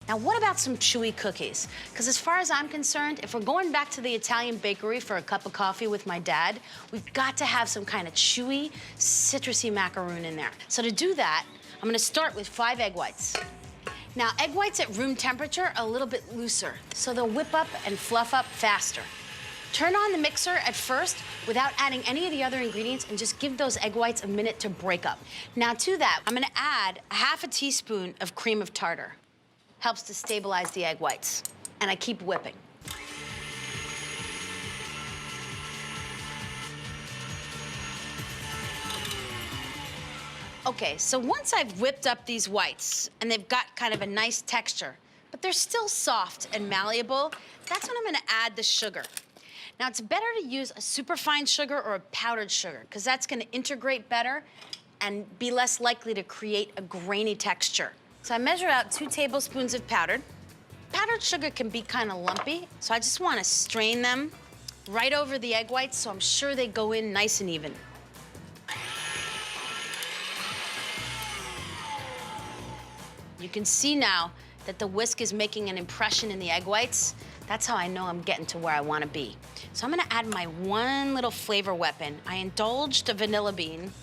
Now, what about some chewy cookies? Because as far as I'm concerned, if we're going back to the Italian bakery for a cup of coffee with my dad, we've got to have some kind of chewy, citrusy macaroon in there. So to do that, I'm gonna start with 5 egg whites. Now, egg whites at room temperature are a little bit looser, so they'll whip up and fluff up faster. Turn on the mixer at first without adding any of the other ingredients and just give those egg whites a minute to break up. Now to that, I'm gonna add a half a teaspoon of cream of tartar. Helps to stabilize the egg whites. And I keep whipping. Okay, so once I've whipped up these whites and they've got kind of a nice texture, but they're still soft and malleable, that's when I'm gonna add the sugar. Now, it's better to use a superfine sugar or a powdered sugar, because that's gonna integrate better and be less likely to create a grainy texture. So I measure out 2 tablespoons of powdered. Powdered sugar can be kind of lumpy, so I just wanna strain them right over the egg whites so I'm sure they go in nice and even. You can see now that the whisk is making an impression in the egg whites. That's how I know I'm getting to where I wanna be. So I'm gonna add my one little flavor weapon. I indulged a vanilla bean,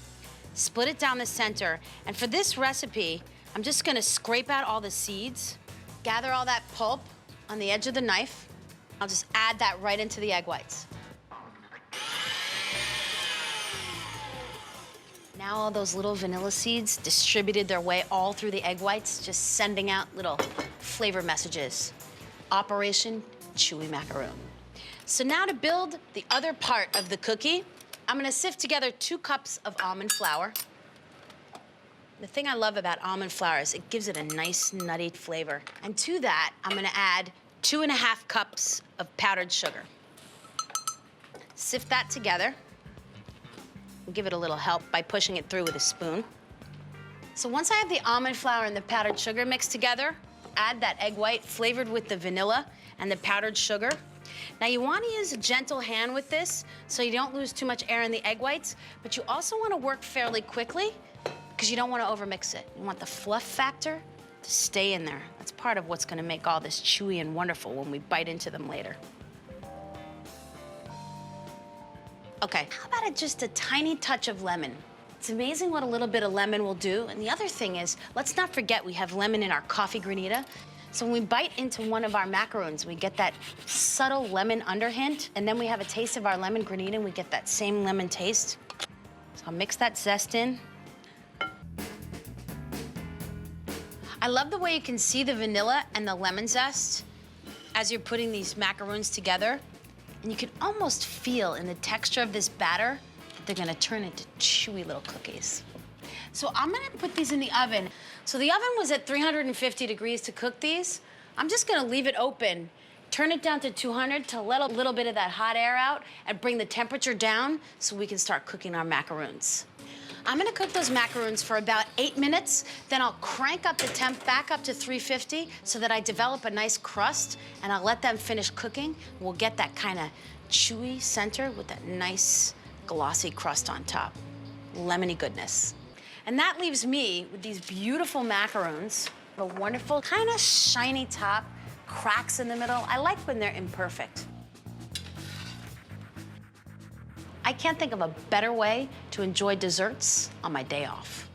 split it down the center, and for this recipe, I'm just gonna scrape out all the seeds, gather all that pulp on the edge of the knife. I'll just add that right into the egg whites. Now all those little vanilla seeds distributed their way all through the egg whites, just sending out little flavor messages. Operation Chewy Macaroon. So now to build the other part of the cookie, I'm gonna sift together 2 cups of almond flour. The thing I love about almond flour is it gives it a nice nutty flavor. And to that, I'm gonna add 2½ cups of powdered sugar. Sift that together. Give it a little help by pushing it through with a spoon. So once I have the almond flour and the powdered sugar mixed together, add that egg white flavored with the vanilla and the powdered sugar. Now you want to use a gentle hand with this so you don't lose too much air in the egg whites, but you also want to work fairly quickly because you don't want to overmix it. You want the fluff factor to stay in there. That's part of what's going to make all this chewy and wonderful when we bite into them later. Okay, how about just a tiny touch of lemon? It's amazing what a little bit of lemon will do. And the other thing is, let's not forget we have lemon in our coffee granita. So when we bite into one of our macaroons, we get that subtle lemon underhint, and then we have a taste of our lemon granita, and we get that same lemon taste. So I'll mix that zest in. I love the way you can see the vanilla and the lemon zest as you're putting these macaroons together. And you can almost feel in the texture of this batter that they're gonna turn into chewy little cookies. So I'm gonna put these in the oven. So the oven was at 350 degrees to cook these. I'm just gonna leave it open, turn it down to 200 to let a little bit of that hot air out and bring the temperature down so we can start cooking our macaroons. I'm gonna cook those macaroons for about 8 minutes, then I'll crank up the temp back up to 350 so that I develop a nice crust, and I'll let them finish cooking. We'll get that kind of chewy center with that nice glossy crust on top. Lemony goodness. And that leaves me with these beautiful macaroons, a wonderful kind of shiny top, cracks in the middle. I like when they're imperfect. I can't think of a better way to enjoy desserts on my day off.